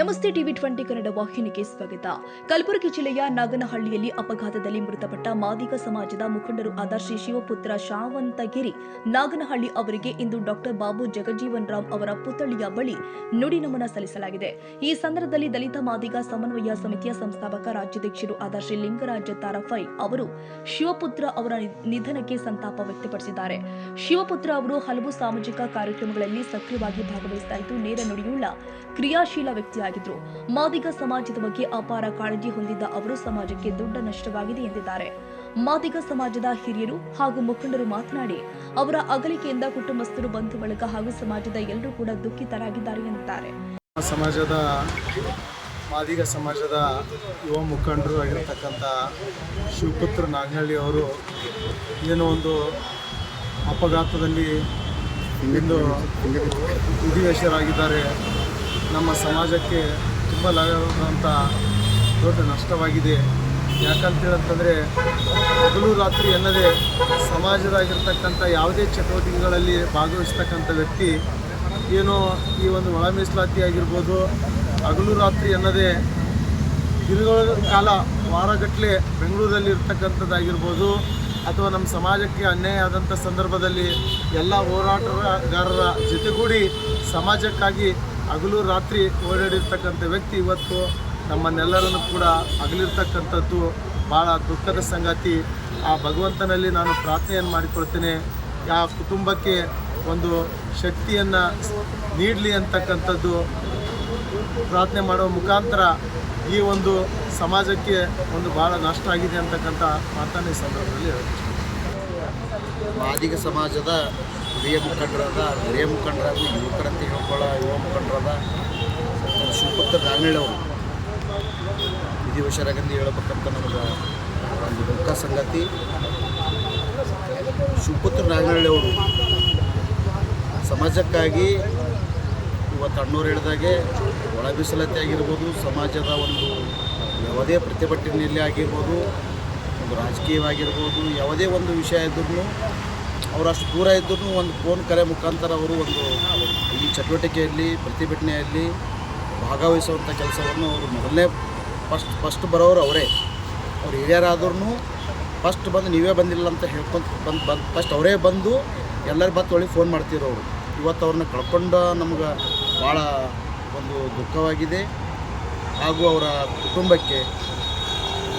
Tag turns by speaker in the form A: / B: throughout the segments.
A: ನಮಸ್ತೆ ಟಿವಿ 20 ಕನ್ನಡ ವಾಹಿನಿಗೆ ಸ್ವಾಗತ. ಕಲಬುರಗಿ ಜಿಲ್ಲೆಯ ನಾಗನಹಳ್ಳಿಯಲ್ಲಿ ಅಪಘಾತದಲ್ಲಿ ಮೃತಪಟ್ಟ ಮಾದಿಗ ಸಮಾಜದ ಮುಖಂಡರು ಆದ ಶ್ರೀ ಶಿವಪುತ್ರ ಶಾವಂತಗಿರಿ ನಾಗನಹಳ್ಳಿ ಅವರಿಗೆ ಇಂದು ಡಾಕ್ಟರ್ ಬಾಬು ಜಗಜೀವನ್ ರಾಮ್ ಅವರ ಪುತ್ಥಳಿಯ ಬಳಿ ನುಡಿ ನಮನ ಸಲ್ಲಿಸಲಾಗಿದೆ. ಈ ಸಂದರ್ಭದಲ್ಲಿ ದಲಿತ ಮಾದಿಗ ಸಮನ್ವಯ ಸಮಿತಿಯ ಸಂಸ್ಥಾಪಕ ರಾಜ್ಯಾಧ್ಯಕ್ಷರು ಆದ ಶ್ರೀ ಲಿಂಗರಾಜ ತಾರಫೈ ಅವರು ಶಿವಪುತ್ರ ಅವರ ನಿಧನಕ್ಕೆ ಸಂತಾಪ ವ್ಯಕ್ತಪಡಿಸಿದ್ದಾರೆ. ಶಿವಪುತ್ರ ಅವರು ಹಲವು ಸಾಮಾಜಿಕ ಕಾರ್ಯಕ್ರಮಗಳಲ್ಲಿ ಸಕ್ರಿಯವಾಗಿ ಭಾಗವಹಿಸ್ತಾ ಇದ್ದು ನೇರ ನುಡಿಯುಳ್ಳ ಕ್ರಿಯಾಶೀಲ ವ್ಯಕ್ತಿಯಾಗಿದ್ದರು. ಮಾದಿಗ ಸಮಾಜದ ಬಗ್ಗೆ ಅಪಾರ ಕಾಳಜಿ ಹೊಂದಿದ್ದ ಅವರು ಸಮಾಜಕ್ಕೆ ದೊಡ್ಡ ನಷ್ಟವಾಗಿದೆ ಎಂದಿದ್ದಾರೆ. ಮಾದಿಗ ಸಮಾಜದ ಹಿರಿಯರು ಹಾಗೂ ಮುಖಂಡರು ಮಾತನಾಡಿ ಅವರ ಅಗಲಿಕೆಯಿಂದ ಕುಟುಂಬಸ್ಥರು, ಬಂಧು ಬಳಗ ಹಾಗೂ ಸಮಾಜದ ಎಲ್ಲರೂ ಕೂಡ ದುಃಖಿತರಾಗಿದ್ದಾರೆ ಎಂದಿದ್ದಾರೆ.
B: ಮಾದಿಗ ಸಮಾಜದ ಯುವ ಮುಖಂಡರು ಆಗಿರತಕ್ಕಂಥ ಶಿವಪುತ್ರ ನಾಗನಹಳ್ಳಿ ಅವರು ಏನೋ ಒಂದು ಅಪಘಾತದಲ್ಲಿ ಇಂದು ವಿಧಿವಶರಾಗಿದ್ದಾರೆ. ನಮ್ಮ ಸಮಾಜಕ್ಕೆ ತುಂಬ ಲಾಭವಾದಂಥ ದೊಡ್ಡ ನಷ್ಟವಾಗಿದೆ. ಯಾಕಂತೇಳಂತಂದರೆ ಹಗಲು ರಾತ್ರಿ ಎನ್ನದೇ ಸಮಾಜದಾಗಿರ್ತಕ್ಕಂಥ ಯಾವುದೇ ಚಟುವಟಿಕೆಗಳಲ್ಲಿ ಭಾಗವಹಿಸ್ತಕ್ಕಂಥ ವ್ಯಕ್ತಿ ಏನೋ ಈ ಒಂದು ಒಳ ಮೀಸಲಾತಿ ಆಗಿರ್ಬೋದು, ಹಗಲು ರಾತ್ರಿ ಎನ್ನದೇ ದಿನಗಳ ಕಾಲ ವಾರಗಟ್ಟಲೆ ಬೆಂಗಳೂರಲ್ಲಿ ಇರ್ತಕ್ಕಂಥದ್ದಾಗಿರ್ಬೋದು, ಅಥವಾ ನಮ್ಮ ಸಮಾಜಕ್ಕೆ ಅನ್ಯಾಯ ಆದಂಥ ಸಂದರ್ಭದಲ್ಲಿ ಎಲ್ಲ ಹೋರಾಟಗಾರರ ಜೊತೆಗೂಡಿ ಸಮಾಜಕ್ಕಾಗಿ ಹಗಲು ರಾತ್ರಿ ಓಡಾಡಿರ್ತಕ್ಕಂಥ ವ್ಯಕ್ತಿ ಇವತ್ತು ನಮ್ಮನ್ನೆಲ್ಲರನ್ನು ಕೂಡ ಅಗಲಿರ್ತಕ್ಕಂಥದ್ದು ಭಾಳ ದುಃಖದ ಸಂಗತಿ. ಆ ಭಗವಂತನಲ್ಲಿ ನಾನು ಪ್ರಾರ್ಥನೆಯನ್ನು ಮಾಡಿಕೊಳ್ತೇನೆ, ಆ ಕುಟುಂಬಕ್ಕೆ ಒಂದು ಶಕ್ತಿಯನ್ನು ನೀಡಲಿ ಅಂತಕ್ಕಂಥದ್ದು ಪ್ರಾರ್ಥನೆ ಮಾಡುವ ಮುಖಾಂತರ ಈ ಒಂದು ಸಮಾಜಕ್ಕೆ ಒಂದು ಭಾಳ ನಷ್ಟ ಆಗಿದೆ ಅಂತಕ್ಕಂಥ ಮಾತನ್ನು ಈ ಸಂದರ್ಭದಲ್ಲಿ ಹೇಳ್ತೀನಿ.
C: ಮಾದಿಗ ಸಮಾಜದ ಹಿರಿಯ ಮುಖಂಡರಾದ ಯುವಕರಂತೆ ಹೇಳ್ಕೊಳ್ಳೋ ಯುವ ಮುಖಂಡರಾದ ಶಿವಪುತ್ರ ನಾಗನಹಳ್ಳಿ ಅವರು ವಿಧಿವಶರಾಗಂದು ಹೇಳಬೇಕಂತ ನಮಗೆ ಒಂದು ದುಃಖ ಸಂಗತಿ. ಶಿವಪುತ್ರ ನಾಗನಹಳ್ಳಿ ಅವರು ಸಮಾಜಕ್ಕಾಗಿ ಇವತ್ತು ಅಣ್ಣವ್ರು ಹೇಳಿದಾಗೆ ಒಳ ಮೀಸಲಾತಿ ಆಗಿರ್ಬೋದು, ಸಮಾಜದ ಒಂದು ಯಾವುದೇ ಪ್ರತಿಭಟನೆಯಲ್ಲಿ ಆಗಿರ್ಬೋದು, ಒಂದು ರಾಜಕೀಯವಾಗಿರ್ಬೋದು, ಯಾವುದೇ ಒಂದು ವಿಷಯ ಇದ್ರೂ ಅವರು ಅಷ್ಟು ದೂರ ಇದ್ದರೂ ಒಂದು ಫೋನ್ ಕರೆ ಮುಖಾಂತರ ಅವರು ಒಂದು ಈ ಚಟುವಟಿಕೆಯಲ್ಲಿ ಪ್ರತಿಭಟನೆಯಲ್ಲಿ ಭಾಗವಹಿಸುವಂಥ ಕೆಲಸವನ್ನು ಅವರು ಮೊದಲನೇ ಫಸ್ಟ್ ಬರೋರು ಅವರೇ. ಅವ್ರು ಹಿರಿಯರಾದ್ರೂ ಫಸ್ಟ್ ಬಂದು ನೀವೇ ಬಂದಿಲ್ಲ ಅಂತ ಹೇಳ್ಕೊಂಡು ಫಸ್ಟ್ ಅವರೇ ಬಂದು ಎಲ್ಲರ ಬತ್ತು ಒಳಗೆ ಫೋನ್ ಮಾಡ್ತಿರೋರು. ಇವತ್ತು ಅವ್ರನ್ನ ಕಳ್ಕೊಂಡು ನಮ್ಗೆ ಭಾಳ ಒಂದು ದುಃಖವಾಗಿದೆ. ಹಾಗೂ ಅವರ ಕುಟುಂಬಕ್ಕೆ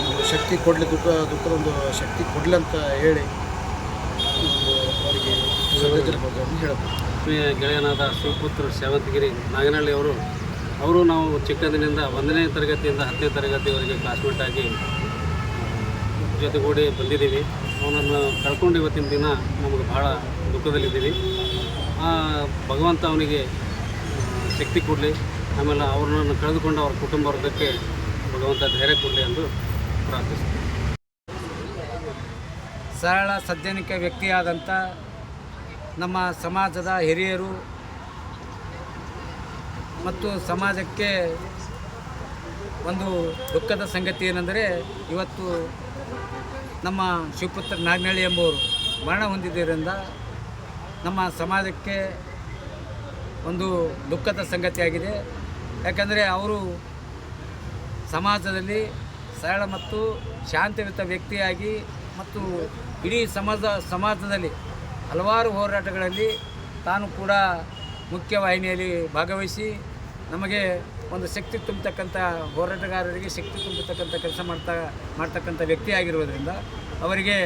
C: ಒಂದು ಶಕ್ತಿ ಕೊಡಲಿ, ದುಃಖದ ಒಂದು ಶಕ್ತಿ ಕೊಡಲಿ ಅಂತ ಹೇಳಿ ಅವರಿಗೆ ಹೇಳಬೇಕು.
D: ಗೆಳೆಯನಾದ ಶಿವಪುತ್ರ ಶಾವಂತಗಿರಿ ನಾಗನಹಳ್ಳಿ ಅವರು ನಾವು ಚಿಕ್ಕಂದಿನಿಂದ 1ನೇ ತರಗತಿಯಿಂದ 10ನೇ ತರಗತಿವರೆಗೆ ಕ್ಲಾಸ್ಮೇಟ್ ಆಗಿ ಜೊತೆಗೂಡಿ ಬಂದಿದ್ದೀವಿ. ಅವನನ್ನು ಕಳ್ಕೊಂಡು ಇವತ್ತಿನ ದಿನ ನಮಗೆ ಭಾಳ ದುಃಖದಲ್ಲಿದ್ದೀವಿ. ಭಗವಂತ ಅವನಿಗೆ ಶಕ್ತಿ ಕೊಡಲಿ, ಆಮೇಲೆ ಅವ್ರನ್ನ ಕಳೆದುಕೊಂಡು ಅವ್ರ ಕುಟುಂಬ ವರ್ಗಕ್ಕೆ ಭಗವಂತ ಧೈರ್ಯ ಕೊಡಲಿ ಎಂದು ಪ್ರಾರ್ಥಿಸ್ತೀನಿ.
E: ಸರಳ ಸಜ್ಜನಿಕ ವ್ಯಕ್ತಿಯಾದಂಥ ನಮ್ಮ ಸಮಾಜದ ಹಿರಿಯರು ಮತ್ತು ಸಮಾಜಕ್ಕೆ ಒಂದು ದುಃಖದ ಸಂಗತಿ ಏನೆಂದರೆ, ಇವತ್ತು ನಮ್ಮ ಶಿವಪುತ್ರ ನಾಗನಹಳ್ಳಿ ಎಂಬುವರು ಮರಣ ಹೊಂದಿದ್ದರಿಂದ ನಮ್ಮ ಸಮಾಜಕ್ಕೆ ಒಂದು ದುಃಖದ ಸಂಗತಿಯಾಗಿದೆ. ಯಾಕಂದರೆ ಅವರು ಸಮಾಜದಲ್ಲಿ ಸರಳ ಮತ್ತು ಶಾಂತಿಯುತ ವ್ಯಕ್ತಿಯಾಗಿ ಮತ್ತು ಇಡೀ ಸಮಾಜದಲ್ಲಿ ಹಲವಾರು ಹೋರಾಟಗಳಲ್ಲಿ ತಾನು ಕೂಡ ಮುಖ್ಯವಾಹಿನಿಯಲ್ಲಿ ಭಾಗವಹಿಸಿ ನಮಗೆ ಒಂದು ಶಕ್ತಿ ತುಂಬತಕ್ಕಂಥ ಹೋರಾಟಗಾರರಿಗೆ ಶಕ್ತಿ ತುಂಬತಕ್ಕಂಥ ಕೆಲಸ ಮಾಡ್ತಕ್ಕಂಥ ವ್ಯಕ್ತಿಯಾಗಿರುವುದರಿಂದ ಅವರಿಗೆ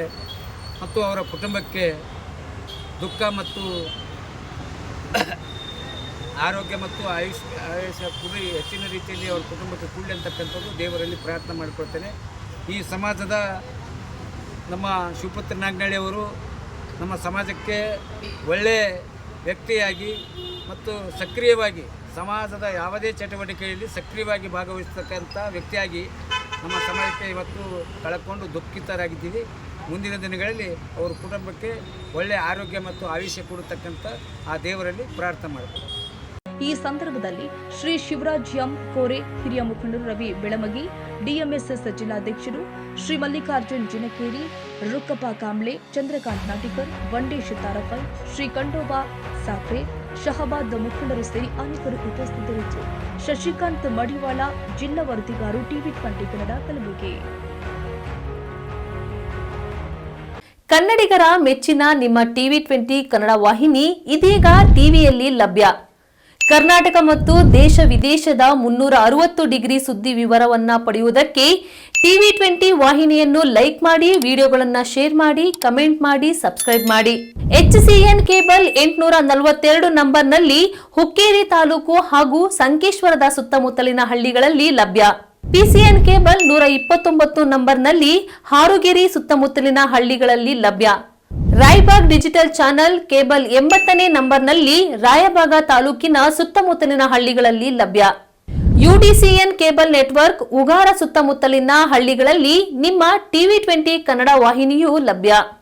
E: ಮತ್ತು ಅವರ ಕುಟುಂಬಕ್ಕೆ ದುಃಖ ಮತ್ತು ಆರೋಗ್ಯ ಮತ್ತು ಆಯುಷ್ಯ ಕೂಡಿ ಹೆಚ್ಚಿನ ರೀತಿಯಲ್ಲಿ ಅವ್ರ ಕುಟುಂಬಕ್ಕೆ ಕೂಡಲಿ ಅಂತಕ್ಕಂಥದ್ದು ದೇವರಲ್ಲಿ ಪ್ರಾರ್ಥನೆ ಮಾಡಿಕೊಳ್ತೇನೆ. ಈ ಸಮಾಜದ ನಮ್ಮ ಶಿವಪುತ್ರ ನಾಗನಹಳ್ಳಿ ಅವರು ನಮ್ಮ ಸಮಾಜಕ್ಕೆ ಒಳ್ಳೆಯ ವ್ಯಕ್ತಿಯಾಗಿ ಮತ್ತು ಸಕ್ರಿಯವಾಗಿ ಸಮಾಜದ ಯಾವುದೇ ಚಟುವಟಿಕೆಯಲ್ಲಿ ಸಕ್ರಿಯವಾಗಿ ಭಾಗವಹಿಸ್ತಕ್ಕಂಥ ವ್ಯಕ್ತಿಯಾಗಿ ನಮ್ಮ ಸಮಾಜಕ್ಕೆ ಇವತ್ತು ಕಳ್ಕೊಂಡು ದುಃಖಿತರಾಗಿದ್ದೀವಿ. ಮುಂದಿನ ದಿನಗಳಲ್ಲಿ ಅವರ ಕುಟುಂಬಕ್ಕೆ ಒಳ್ಳೆಯ ಆರೋಗ್ಯ ಮತ್ತು ಆಯುಷ್ಯ ಕೊಡತಕ್ಕಂಥ ಆ ದೇವರಲ್ಲಿ ಪ್ರಾರ್ಥನೆ ಮಾಡ್ತೀವಿ.
A: ಈ ಸಂದರ್ಭದಲ್ಲಿ ಶ್ರೀ ಶಿವರಾಜ್ ಎಂ ಕೋರೆ, ಹಿರಿಯ ಮುಖಂಡರು ರವಿ ಬೆಳಮಗಿ, ಡಿಎಂಎಸ್ಎಸ್ ಜಿಲ್ಲಾಧ್ಯಕ್ಷರು ಶ್ರೀ ಮಲ್ಲಿಕಾರ್ಜುನ್ ಜಿನಕೇರಿ, ರುಕ್ಕಪ್ಪ ಕಾಂಬ್ಳೆ, ಚಂದ್ರಕಾಂತ್ ನಾಟಿಕರ್, ವಂಡೇಶ್ ತಾರಫೈ, ಶ್ರೀ ಖಂಡೋಬಾ ಸಾಕ್ರೆ, ಶಹಬಾದ್ ಮುಖಂಡರು ಸೇರಿ ಅನೇಕರು ಉಪಸ್ಥಿತರಿದ್ದರು. ಶಶಿಕಾಂತ್ ಮಡಿವಾಳ, ಜಿಲ್ಲಾ ವರದಿಗಾರು, TV20 ಕನ್ನಡ, ಕಲಬುರಗಿ.
F: ಕನ್ನಡಿಗರ ಮೆಚ್ಚಿನ ನಿಮ್ಮ TV20 ಕನ್ನಡ ವಾಹಿನಿ ಇದೀಗ ಟಿವಿಯಲ್ಲಿ ಲಭ್ಯ. ಕರ್ನಾಟಕ ಮತ್ತು ದೇಶ ವಿದೇಶದ 360 ಡಿಗ್ರಿ ಸುದ್ದಿ ವಿವರವನ್ನ ಪಡೆಯುವುದಕ್ಕೆ TV20 ವಾಹಿನಿಯನ್ನು ಲೈಕ್ ಮಾಡಿ, ವಿಡಿಯೋಗಳನ್ನು ಶೇರ್ ಮಾಡಿ, ಕಮೆಂಟ್ ಮಾಡಿ, ಸಬ್ಸ್ಕ್ರೈಬ್ ಮಾಡಿ. HCN ಕೇಬಲ್ 842 ನಂಬರ್ನಲ್ಲಿ ಹುಕ್ಕೇರಿ ತಾಲೂಕು ಹಾಗೂ ಸಂಕೇಶ್ವರದ ಸುತ್ತಮುತ್ತಲಿನ ಹಳ್ಳಿಗಳಲ್ಲಿ ಲಭ್ಯ. PCN ಕೇಬಲ್ 129 ನಂಬರ್ನಲ್ಲಿ ಹಾರುಗೆರೆ ಸುತ್ತಮುತ್ತಲಿನ ಹಳ್ಳಿಗಳಲ್ಲಿ ಲಭ್ಯ. ರಾಯಬಾಗ್ ಡಿಜಿಟಲ್ ಚಾನೆಲ್ ಕೇಬಲ್ 80ನೇ ನಂಬರ್ನಲ್ಲಿ ರಾಯಬಾಗ ತಾಲೂಕಿನ ಸುತ್ತಮುತ್ತಲಿನ ಹಳ್ಳಿಗಳಲ್ಲಿ ಲಭ್ಯ. UDCN ಕೇಬಲ್ ನೆಟ್ವರ್ಕ್ ಉಗಾರ ಸುತ್ತಮುತ್ತಲಿನ ಹಳ್ಳಿಗಳಲ್ಲಿ ನಿಮ್ಮ TV20 ಕನ್ನಡ ವಾಹಿನಿಯೂ ಲಭ್ಯ.